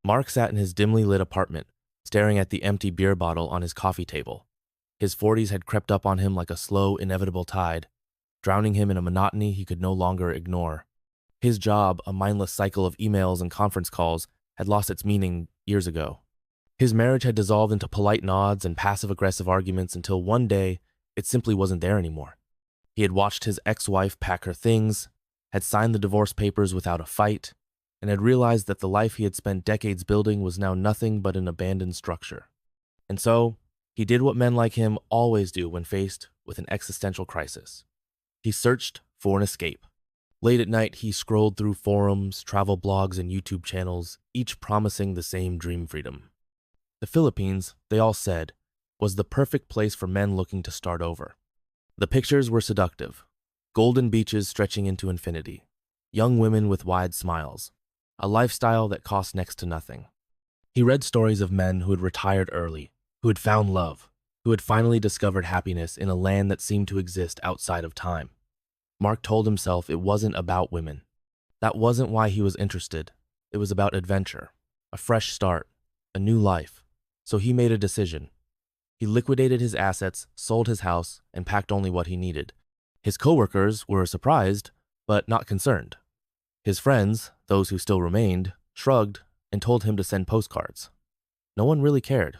Mark sat in his dimly lit apartment, staring at the empty beer bottle on his coffee table. His 40s had crept up on him like a slow, inevitable tide, drowning him in a monotony he could no longer ignore. His job, a mindless cycle of emails and conference calls, had lost its meaning years ago. His marriage had dissolved into polite nods and passive-aggressive arguments until one day, it simply wasn't there anymore. He had watched his ex-wife pack her things, had signed the divorce papers without a fight, and had realized that the life he had spent decades building was now nothing but an abandoned structure. And so, he did what men like him always do when faced with an existential crisis. He searched for an escape. Late at night, he scrolled through forums, travel blogs, and YouTube channels, each promising the same dream freedom. The Philippines, they all said, was the perfect place for men looking to start over. The pictures were seductive. Golden beaches stretching into infinity. Young women with wide smiles. A lifestyle that cost next to nothing. He read stories of men who had retired early, who had found love, who had finally discovered happiness in a land that seemed to exist outside of time. Mark told himself it wasn't about women. That wasn't why he was interested. It was about adventure, a fresh start, a new life. So he made a decision. He liquidated his assets, sold his house, and packed only what he needed. His coworkers were surprised, but not concerned. His friends, those who still remained, shrugged and told him to send postcards. No one really cared.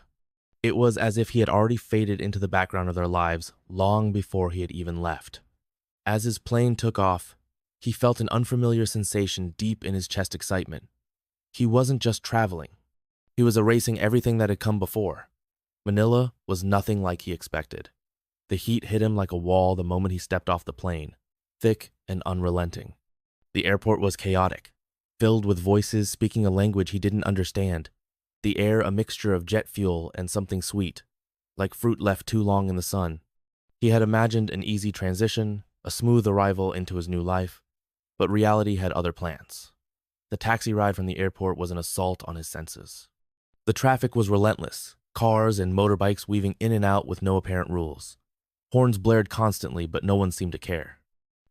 It was as if he had already faded into the background of their lives long before he had even left. As his plane took off, he felt an unfamiliar sensation deep in his chest excitement. He wasn't just traveling. He was erasing everything that had come before. Manila was nothing like he expected. The heat hit him like a wall the moment he stepped off the plane, thick and unrelenting. The airport was chaotic, filled with voices speaking a language he didn't understand. The air a mixture of jet fuel and something sweet, like fruit left too long in the sun. He had imagined an easy transition, a smooth arrival into his new life, but reality had other plans. The taxi ride from the airport was an assault on his senses. The traffic was relentless, cars and motorbikes weaving in and out with no apparent rules. Horns blared constantly, but no one seemed to care.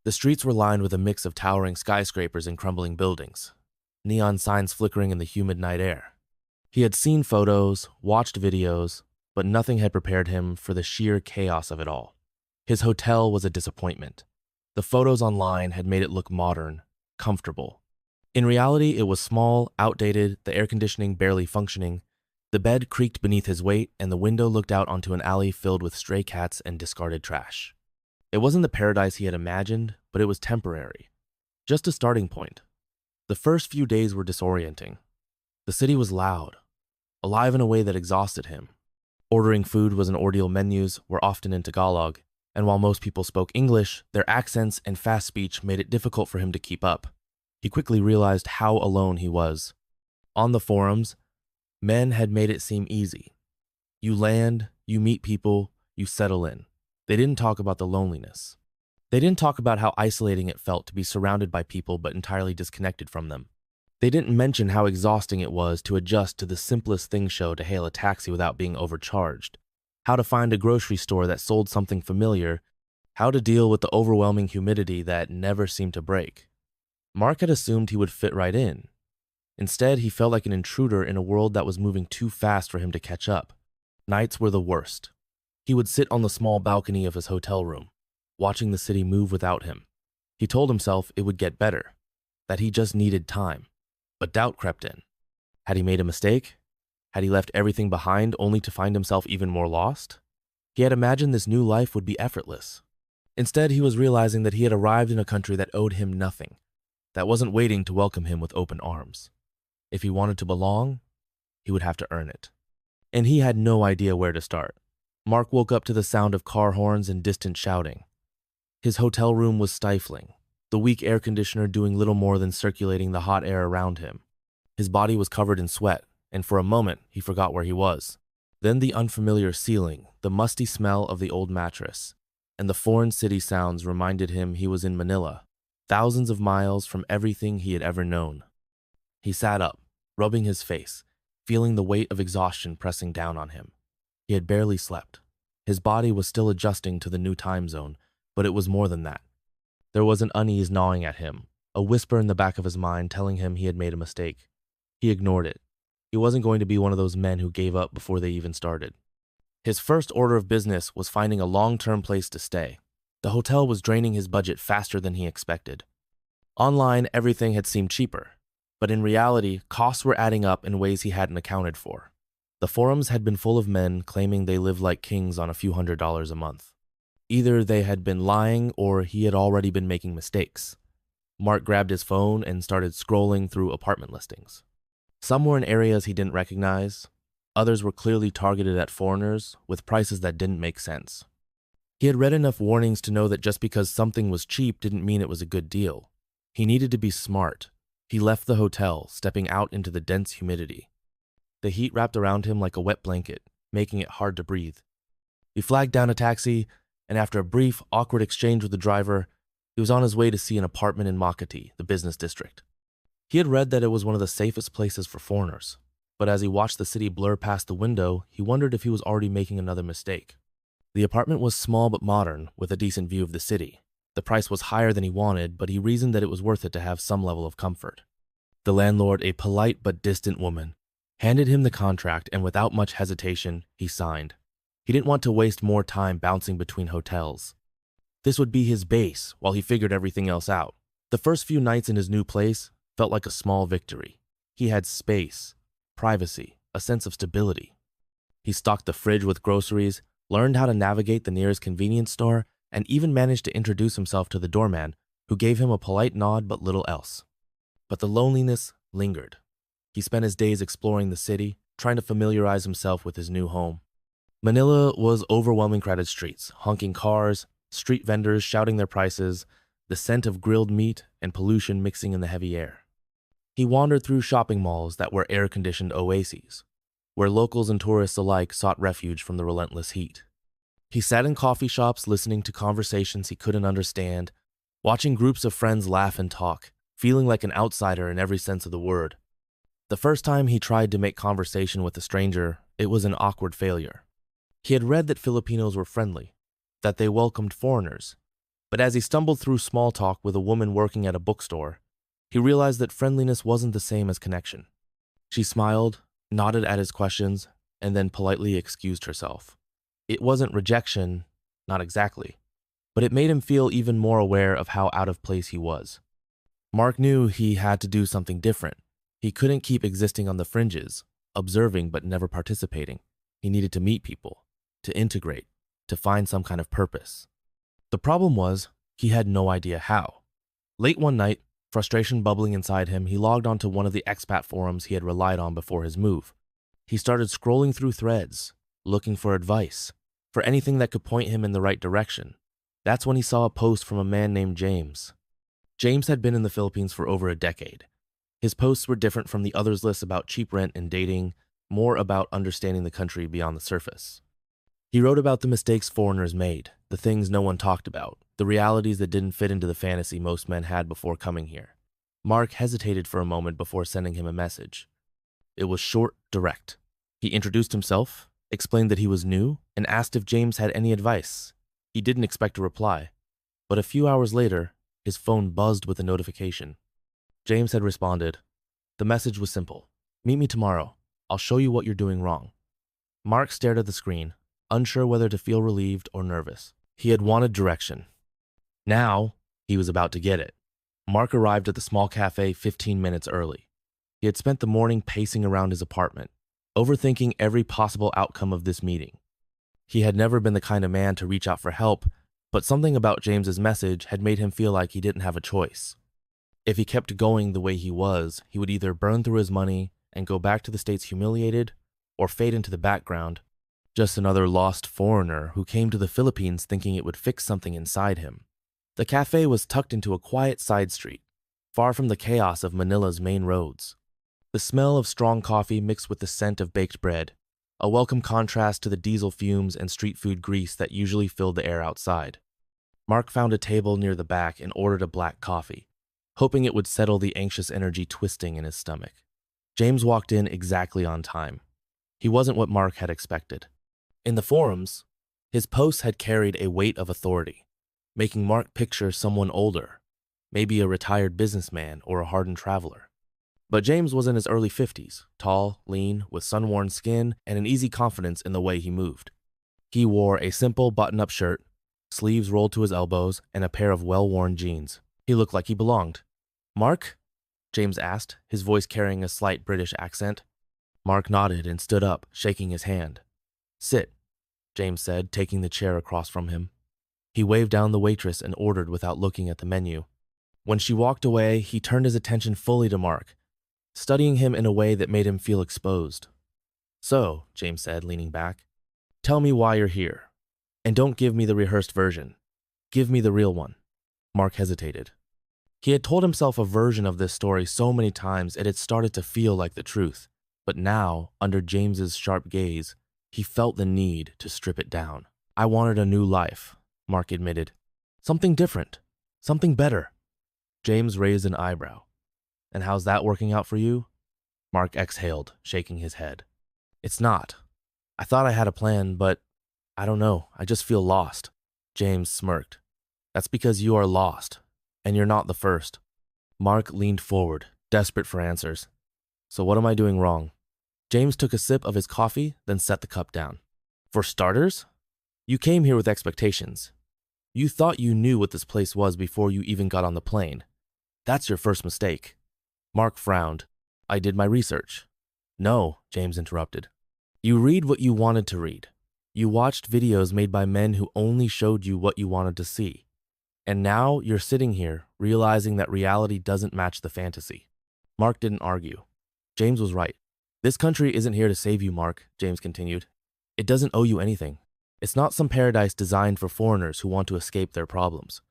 The streets were lined with a mix of towering skyscrapers and crumbling buildings, neon signs flickering in the humid night air. He had seen photos, watched videos, but nothing had prepared him for the sheer chaos of it all. His hotel was a disappointment. The photos online had made it look modern, comfortable. In reality, it was small, outdated, the air conditioning barely functioning. The bed creaked beneath his weight, and the window looked out onto an alley filled with stray cats and discarded trash. It wasn't the paradise he had imagined, but it was temporary. Just a starting point. The first few days were disorienting. The city was loud, alive in a way that exhausted him. Ordering food was an ordeal. Menus were often in Tagalog, and while most people spoke English, their accents and fast speech made it difficult for him to keep up. He quickly realized how alone he was. On the forums, men had made it seem easy. You land, you meet people, you settle in. They didn't talk about the loneliness. They didn't talk about how isolating it felt to be surrounded by people but entirely disconnected from them. They didn't mention how exhausting it was to adjust to the simplest thing show to hail a taxi without being overcharged, how to find a grocery store that sold something familiar, how to deal with the overwhelming humidity that never seemed to break. Mark had assumed he would fit right in. Instead, he felt like an intruder in a world that was moving too fast for him to catch up. Nights were the worst. He would sit on the small balcony of his hotel room, watching the city move without him. He told himself it would get better, that he just needed time. But doubt crept in. Had he made a mistake? Had he left everything behind only to find himself even more lost? He had imagined this new life would be effortless. Instead, he was realizing that he had arrived in a country that owed him nothing, that wasn't waiting to welcome him with open arms. If he wanted to belong, he would have to earn it. And he had no idea where to start. Mark woke up to the sound of car horns and distant shouting. His hotel room was stifling, the weak air conditioner doing little more than circulating the hot air around him. His body was covered in sweat, and for a moment he forgot where he was. Then the unfamiliar ceiling, the musty smell of the old mattress, and the foreign city sounds reminded him he was in Manila, thousands of miles from everything he had ever known. He sat up, rubbing his face, feeling the weight of exhaustion pressing down on him. He had barely slept. His body was still adjusting to the new time zone, but it was more than that. There was an unease gnawing at him, a whisper in the back of his mind telling him he had made a mistake. He ignored it. He wasn't going to be one of those men who gave up before they even started. His first order of business was finding a long-term place to stay. The hotel was draining his budget faster than he expected. Online, everything had seemed cheaper, but in reality, costs were adding up in ways he hadn't accounted for. The forums had been full of men claiming they lived like kings on a few $100s a month. Either they had been lying or he had already been making mistakes. Mark grabbed his phone and started scrolling through apartment listings. Some were in areas he didn't recognize. Others were clearly targeted at foreigners with prices that didn't make sense. He had read enough warnings to know that just because something was cheap didn't mean it was a good deal. He needed to be smart. He left the hotel, stepping out into the dense humidity. The heat wrapped around him like a wet blanket, making it hard to breathe. He flagged down a taxi, and after a brief, awkward exchange with the driver, he was on his way to see an apartment in Makati, the business district. He had read that it was one of the safest places for foreigners, but as he watched the city blur past the window, he wondered if he was already making another mistake. The apartment was small but modern, with a decent view of the city. The price was higher than he wanted, but he reasoned that it was worth it to have some level of comfort. The landlord, a polite but distant woman, handed him the contract, and without much hesitation, he signed. He didn't want to waste more time bouncing between hotels. This would be his base while he figured everything else out. The first few nights in his new place felt like a small victory. He had space, privacy, a sense of stability. He stocked the fridge with groceries, learned how to navigate the nearest convenience store, and even managed to introduce himself to the doorman, who gave him a polite nod but little else. But the loneliness lingered. He spent his days exploring the city, trying to familiarize himself with his new home. Manila was overwhelming crowded streets, honking cars, street vendors shouting their prices, the scent of grilled meat and pollution mixing in the heavy air. He wandered through shopping malls that were air-conditioned oases, where locals and tourists alike sought refuge from the relentless heat. He sat in coffee shops listening to conversations he couldn't understand, watching groups of friends laugh and talk, feeling like an outsider in every sense of the word. The first time he tried to make conversation with a stranger, it was an awkward failure. He had read that Filipinos were friendly, that they welcomed foreigners, but as he stumbled through small talk with a woman working at a bookstore, he realized that friendliness wasn't the same as connection. She smiled, nodded at his questions, and then politely excused herself. It wasn't rejection, not exactly, but it made him feel even more aware of how out of place he was. Mark knew he had to do something different. He couldn't keep existing on the fringes, observing but never participating. He needed to meet people, to integrate, to find some kind of purpose. The problem was, he had no idea how. Late one night, frustration bubbling inside him, he logged onto one of the expat forums he had relied on before his move. He started scrolling through threads, looking for advice, for anything that could point him in the right direction. That's when he saw a post from a man named James. James had been in the Philippines for over a decade. His posts were different from the others' lists about cheap rent and dating, more about understanding the country beyond the surface. He wrote about the mistakes foreigners made, the things no one talked about, the realities that didn't fit into the fantasy most men had before coming here. Mark hesitated for a moment before sending him a message. It was short, direct. He introduced himself, explained that he was new, and asked if James had any advice. He didn't expect a reply, but a few hours later, his phone buzzed with a notification. James had responded. The message was simple. Meet me tomorrow. I'll show you what you're doing wrong. Mark stared at the screen, unsure whether to feel relieved or nervous. He had wanted direction. Now, he was about to get it. Mark arrived at the small cafe 15 minutes early. He had spent the morning pacing around his apartment, overthinking every possible outcome of this meeting. He had never been the kind of man to reach out for help, but something about James's message had made him feel like he didn't have a choice. If he kept going the way he was, he would either burn through his money and go back to the States humiliated, or fade into the background, just another lost foreigner who came to the Philippines thinking it would fix something inside him. The cafe was tucked into a quiet side street, far from the chaos of Manila's main roads. The smell of strong coffee mixed with the scent of baked bread, a welcome contrast to the diesel fumes and street food grease that usually filled the air outside. Mark found a table near the back and ordered a black coffee, hoping it would settle the anxious energy twisting in his stomach. James walked in exactly on time. He wasn't what Mark had expected. In the forums, his posts had carried a weight of authority, making Mark picture someone older, maybe a retired businessman or a hardened traveler. But James was in his early 50s, tall, lean, with sun-worn skin and an easy confidence in the way he moved. He wore a simple button-up shirt, sleeves rolled to his elbows, and a pair of well-worn jeans. He looked like he belonged. "Mark?" James asked, his voice carrying a slight British accent. Mark nodded and stood up, shaking his hand. "Sit," James said, taking the chair across from him. He waved down the waitress and ordered without looking at the menu. When she walked away, he turned his attention fully to Mark, studying him in a way that made him feel exposed. "So," James said, leaning back, "tell me why you're here. And don't give me the rehearsed version. Give me the real one." Mark hesitated. He had told himself a version of this story so many times it had started to feel like the truth. But now, under James's sharp gaze, he felt the need to strip it down. "I wanted a new life," Mark admitted. "Something different. Something better." James raised an eyebrow. "And how's that working out for you?" Mark exhaled, shaking his head. "It's not. I thought I had a plan, but I don't know. I just feel lost." James smirked. "That's because you are lost, and you're not the first." Mark leaned forward, desperate for answers. "So what am I doing wrong?" James took a sip of his coffee, then set the cup down. "For starters, you came here with expectations. You thought you knew what this place was before you even got on the plane. That's your first mistake." Mark frowned. "I did my research." "No," James interrupted. "You read what you wanted to read. You watched videos made by men who only showed you what you wanted to see. And now you're sitting here, realizing that reality doesn't match the fantasy." Mark didn't argue. James was right. "This country isn't here to save you, Mark," James continued. "It doesn't owe you anything. It's not some paradise designed for foreigners who want to escape their problems.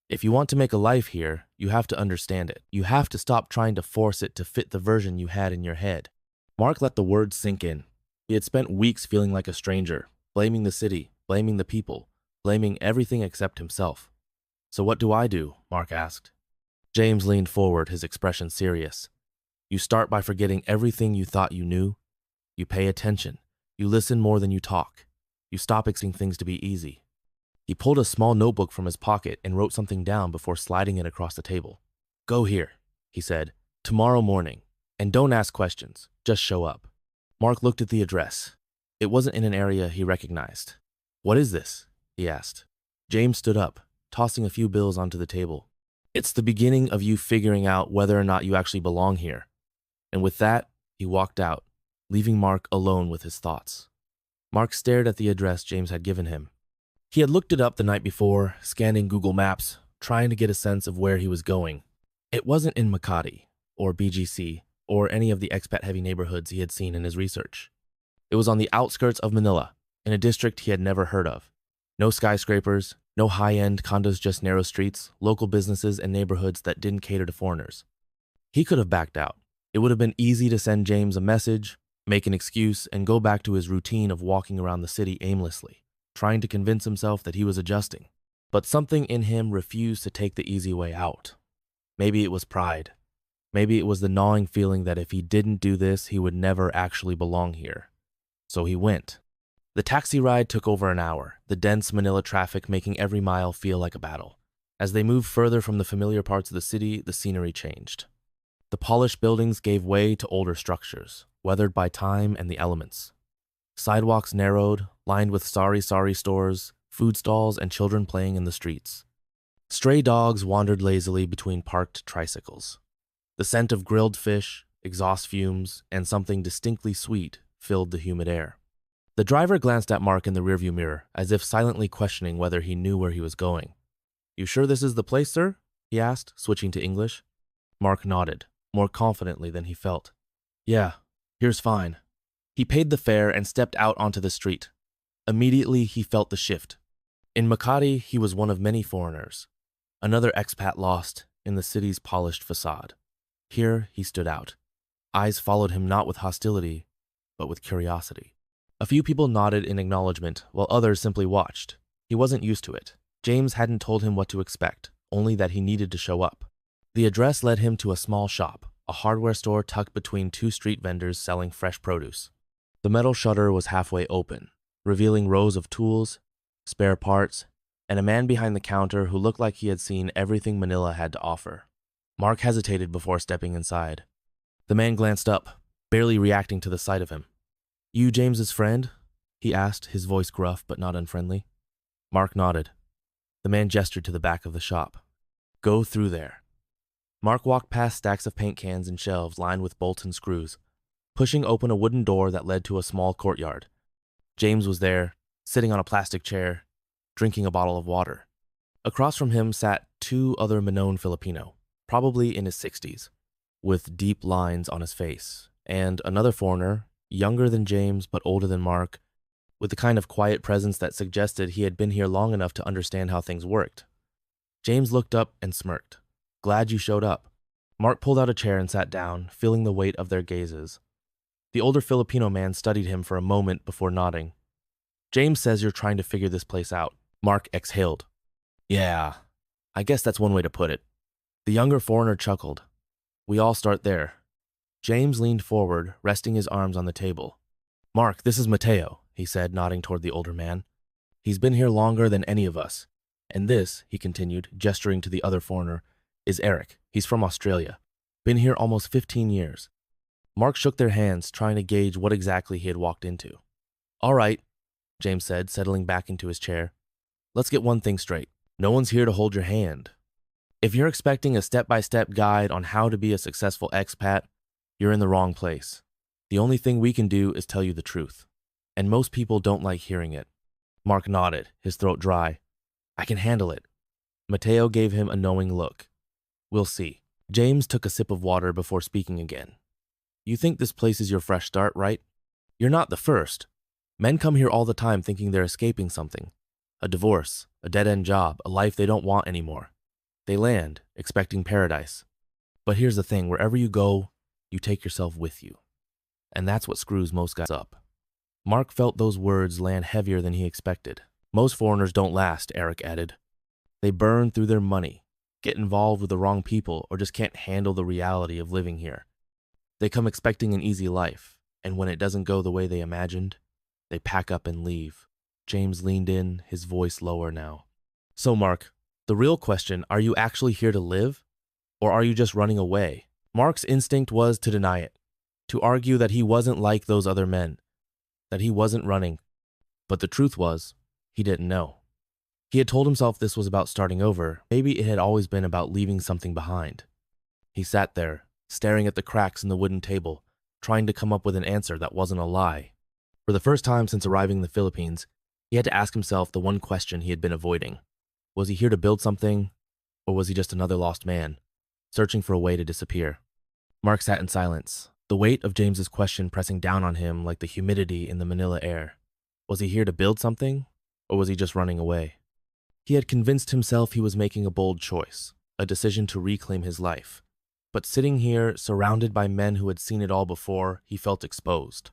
If you want to make a life here, you have to understand it. You have to stop trying to force it to fit the version you had in your head." Mark let the words sink in. He had spent weeks feeling like a stranger, blaming the city, blaming the people, blaming everything except himself. "So what do I do?" Mark asked. James leaned forward, his expression serious. "You start by forgetting everything you thought you knew. You pay attention. You listen more than you talk. You stop expecting things to be easy." He pulled a small notebook from his pocket and wrote something down before sliding it across the table. "Go here," he said, "tomorrow morning. And don't ask questions. Just show up." Mark looked at the address. It wasn't in an area he recognized. "What is this?" he asked. James stood up, tossing a few bills onto the table. "It's the beginning of you figuring out whether or not you actually belong here." And with that, he walked out, leaving Mark alone with his thoughts. Mark stared at the address James had given him. He had looked it up the night before, scanning Google Maps, trying to get a sense of where he was going. It wasn't in Makati, or BGC, or any of the expat-heavy neighborhoods he had seen in his research. It was on the outskirts of Manila, in a district he had never heard of. No skyscrapers, no high-end condos, just narrow streets, local businesses, and neighborhoods that didn't cater to foreigners. He could have backed out. It would have been easy to send James a message, make an excuse, and go back to his routine of walking around the city aimlessly, trying to convince himself that he was adjusting. But something in him refused to take the easy way out. Maybe it was pride. Maybe it was the gnawing feeling that if he didn't do this, he would never actually belong here. So he went. The taxi ride took over an hour, the dense Manila traffic making every mile feel like a battle. As they moved further from the familiar parts of the city, the scenery changed. The polished buildings gave way to older structures, weathered by time and the elements. Sidewalks narrowed, lined with sari-sari stores, food stalls, and children playing in the streets. Stray dogs wandered lazily between parked tricycles. The scent of grilled fish, exhaust fumes, and something distinctly sweet filled the humid air. The driver glanced at Mark in the rearview mirror, as if silently questioning whether he knew where he was going. "You sure this is the place, sir?" he asked, switching to English. Mark nodded, more confidently than he felt. "Yeah, here's fine." He paid the fare and stepped out onto the street. Immediately, he felt the shift. In Makati, he was one of many foreigners, another expat lost in the city's polished facade. Here, he stood out. Eyes followed him not with hostility, but with curiosity. A few people nodded in acknowledgement, while others simply watched. He wasn't used to it. James hadn't told him what to expect, only that he needed to show up. The address led him to a small shop, a hardware store tucked between two street vendors selling fresh produce. The metal shutter was halfway open, revealing rows of tools, spare parts, and a man behind the counter who looked like he had seen everything Manila had to offer. Mark hesitated before stepping inside. The man glanced up, barely reacting to the sight of him. You James's friend? He asked, his voice gruff but not unfriendly. Mark nodded. The man gestured to the back of the shop. Go through there. Mark walked past stacks of paint cans and shelves lined with bolts and screws, pushing open a wooden door that led to a small courtyard. James was there, sitting on a plastic chair, drinking a bottle of water. Across from him sat two other Minoan Filipino, probably in his 60s, with deep lines on his face, and another foreigner, younger than James but older than Mark, with the kind of quiet presence that suggested he had been here long enough to understand how things worked. James looked up and smirked. Glad you showed up. Mark pulled out a chair and sat down, feeling the weight of their gazes. The older Filipino man studied him for a moment before nodding. James says you're trying to figure this place out. Mark exhaled. Yeah, I guess that's one way to put it. The younger foreigner chuckled. We all start there. James leaned forward, resting his arms on the table. Mark, this is Mateo, he said, nodding toward the older man. He's been here longer than any of us. And this, he continued, gesturing to the other foreigner, is Eric. He's from Australia. Been here almost 15 years. Mark shook their hands, trying to gauge what exactly he had walked into. All right, James said, settling back into his chair. Let's get one thing straight. No one's here to hold your hand. If you're expecting a step-by-step guide on how to be a successful expat, you're in the wrong place. The only thing we can do is tell you the truth. And most people don't like hearing it. Mark nodded, his throat dry. I can handle it. Mateo gave him a knowing look. We'll see. James took a sip of water before speaking again. You think this place is your fresh start, right? You're not the first. Men come here all the time thinking they're escaping something. A divorce, a dead-end job, a life they don't want anymore. They land, expecting paradise. But here's the thing, wherever you go, you take yourself with you. And that's what screws most guys up. Mark felt those words land heavier than he expected. Most foreigners don't last, Eric added. They burn through their money, get involved with the wrong people, or just can't handle the reality of living here. They come expecting an easy life, and when it doesn't go the way they imagined, they pack up and leave. James leaned in, his voice lower now. So, Mark, the real question, are you actually here to live? Or are you just running away? Mark's instinct was to deny it, to argue that he wasn't like those other men, that he wasn't running. But the truth was, he didn't know. He had told himself this was about starting over. Maybe it had always been about leaving something behind. He sat there, staring at the cracks in the wooden table, trying to come up with an answer that wasn't a lie. For the first time since arriving in the Philippines, he had to ask himself the one question he had been avoiding. Was he here to build something, or was he just another lost man, searching for a way to disappear? Mark sat in silence, the weight of James's question pressing down on him like the humidity in the Manila air. Was he here to build something, or was he just running away? He had convinced himself he was making a bold choice, a decision to reclaim his life. But sitting here, surrounded by men who had seen it all before, he felt exposed.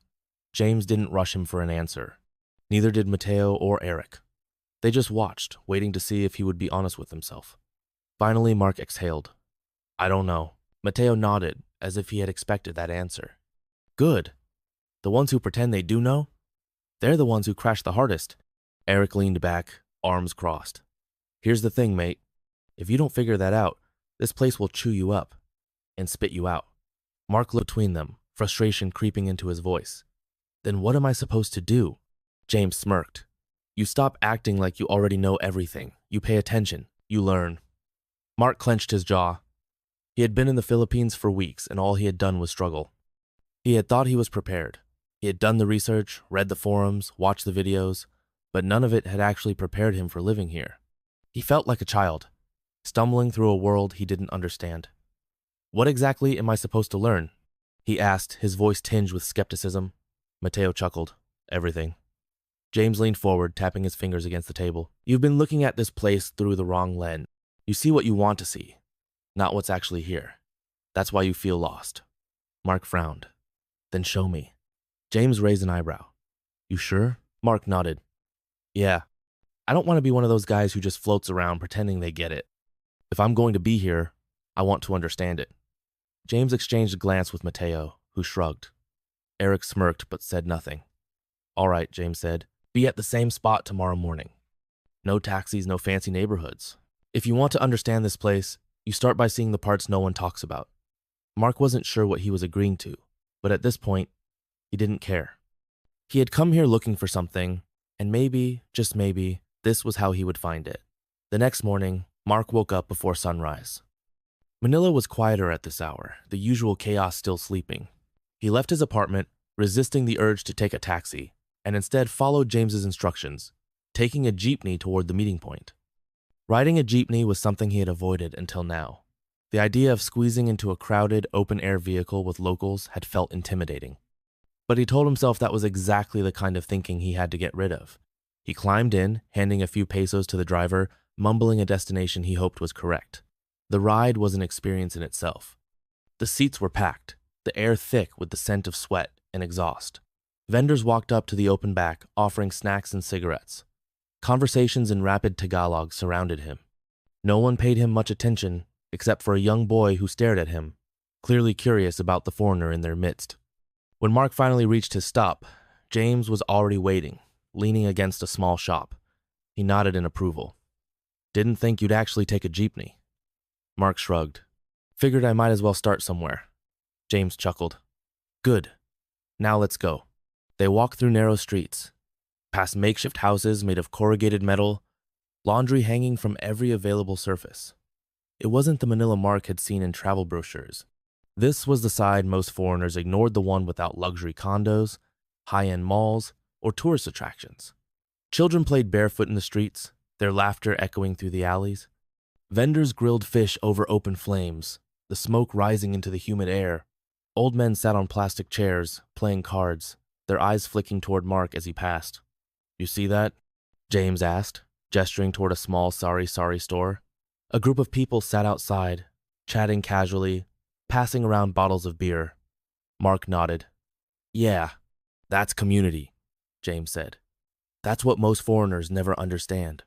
James didn't rush him for an answer. Neither did Mateo or Eric. They just watched, waiting to see if he would be honest with himself. Finally, Mark exhaled. I don't know. Mateo nodded, as if he had expected that answer. Good. The ones who pretend they do know? They're the ones who crash the hardest. Eric leaned back, arms crossed. Here's the thing, mate. If you don't figure that out, this place will chew you up and spit you out. Mark looked between them, frustration creeping into his voice. Then what am I supposed to do? James smirked. You stop acting like you already know everything. You pay attention. You learn. Mark clenched his jaw. He had been in the Philippines for weeks, and all he had done was struggle. He had thought he was prepared. He had done the research, read the forums, watched the videos, but none of it had actually prepared him for living here. He felt like a child, stumbling through a world he didn't understand. What exactly am I supposed to learn? He asked, his voice tinged with skepticism. Mateo chuckled. Everything. James leaned forward, tapping his fingers against the table. You've been looking at this place through the wrong lens. You see what you want to see, not what's actually here. That's why you feel lost. Mark frowned. Then show me. James raised an eyebrow. You sure? Mark nodded. Yeah. I don't want to be one of those guys who just floats around pretending they get it. If I'm going to be here, I want to understand it. James exchanged a glance with Mateo, who shrugged. Eric smirked but said nothing. All right, James said. Be at the same spot tomorrow morning. No taxis, no fancy neighborhoods. If you want to understand this place, you start by seeing the parts no one talks about. Mark wasn't sure what he was agreeing to, but at this point, he didn't care. He had come here looking for something, and maybe, just maybe, this was how he would find it. The next morning, Mark woke up before sunrise. Manila was quieter at this hour, the usual chaos still sleeping. He left his apartment, resisting the urge to take a taxi, and instead followed James's instructions, taking a jeepney toward the meeting point. Riding a jeepney was something he had avoided until now. The idea of squeezing into a crowded, open-air vehicle with locals had felt intimidating. But he told himself that was exactly the kind of thinking he had to get rid of. He climbed in, handing a few pesos to the driver, mumbling a destination he hoped was correct. The ride was an experience in itself. The seats were packed, the air thick with the scent of sweat and exhaust. Vendors walked up to the open back, offering snacks and cigarettes. Conversations in rapid Tagalog surrounded him. No one paid him much attention, except for a young boy who stared at him, clearly curious about the foreigner in their midst. When Mark finally reached his stop, James was already waiting, leaning against a small shop. He nodded in approval. "Didn't think you'd actually take a jeepney." Mark shrugged. "Figured I might as well start somewhere." James chuckled. "Good. Now let's go." They walked through narrow streets, past makeshift houses made of corrugated metal, laundry hanging from every available surface. It wasn't the Manila Mark had seen in travel brochures. This was the side most foreigners ignored, the one without luxury condos, high-end malls, or tourist attractions. Children played barefoot in the streets, their laughter echoing through the alleys. Vendors grilled fish over open flames, the smoke rising into the humid air. Old men sat on plastic chairs, playing cards, their eyes flicking toward Mark as he passed. "You see that?" James asked, gesturing toward a small sari store. A group of people sat outside, chatting casually, passing around bottles of beer. Mark nodded. "Yeah, that's community," James said. "That's what most foreigners never understand.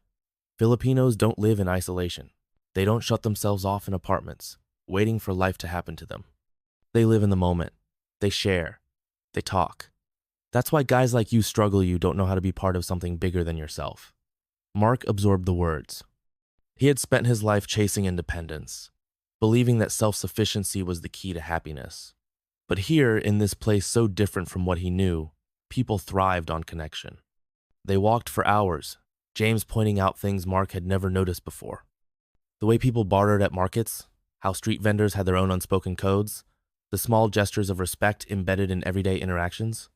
Filipinos don't live in isolation. They don't shut themselves off in apartments, waiting for life to happen to them. They live in the moment. They share. They talk. That's why guys like you struggle. You don't know how to be part of something bigger than yourself." Mark absorbed the words. He had spent his life chasing independence, believing that self-sufficiency was the key to happiness. But here, in this place so different from what he knew, people thrived on connection. They walked for hours, James pointing out things Mark had never noticed before. The way people bartered at markets, how street vendors had their own unspoken codes, the small gestures of respect embedded in everyday interactions.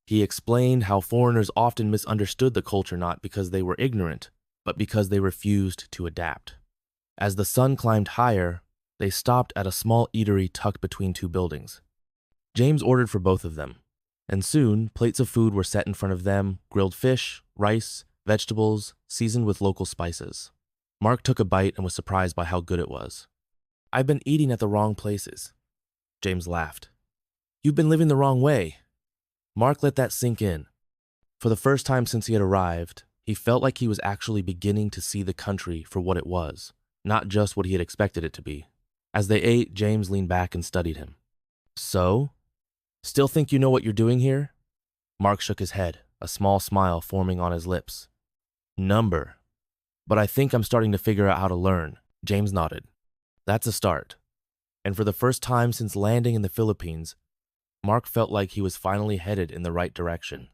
He explained how foreigners often misunderstood the culture not because they were ignorant, but because they refused to adapt. As the sun climbed higher, they stopped at a small eatery tucked between two buildings. James ordered for both of them, and soon plates of food were set in front of them: grilled fish, rice, vegetables, seasoned with local spices. Mark took a bite and was surprised by how good it was. "I've been eating at the wrong places." James laughed. "You've been living the wrong way." Mark let that sink in. For the first time since he had arrived, he felt like he was actually beginning to see the country for what it was, not just what he had expected it to be. As they ate, James leaned back and studied him. "So? Still think you know what you're doing here?" Mark shook his head, a small smile forming on his lips. "Number. But I think I'm starting to figure out how to learn." James nodded. "That's a start." And for the first time since landing in the Philippines, Mark felt like he was finally headed in the right direction.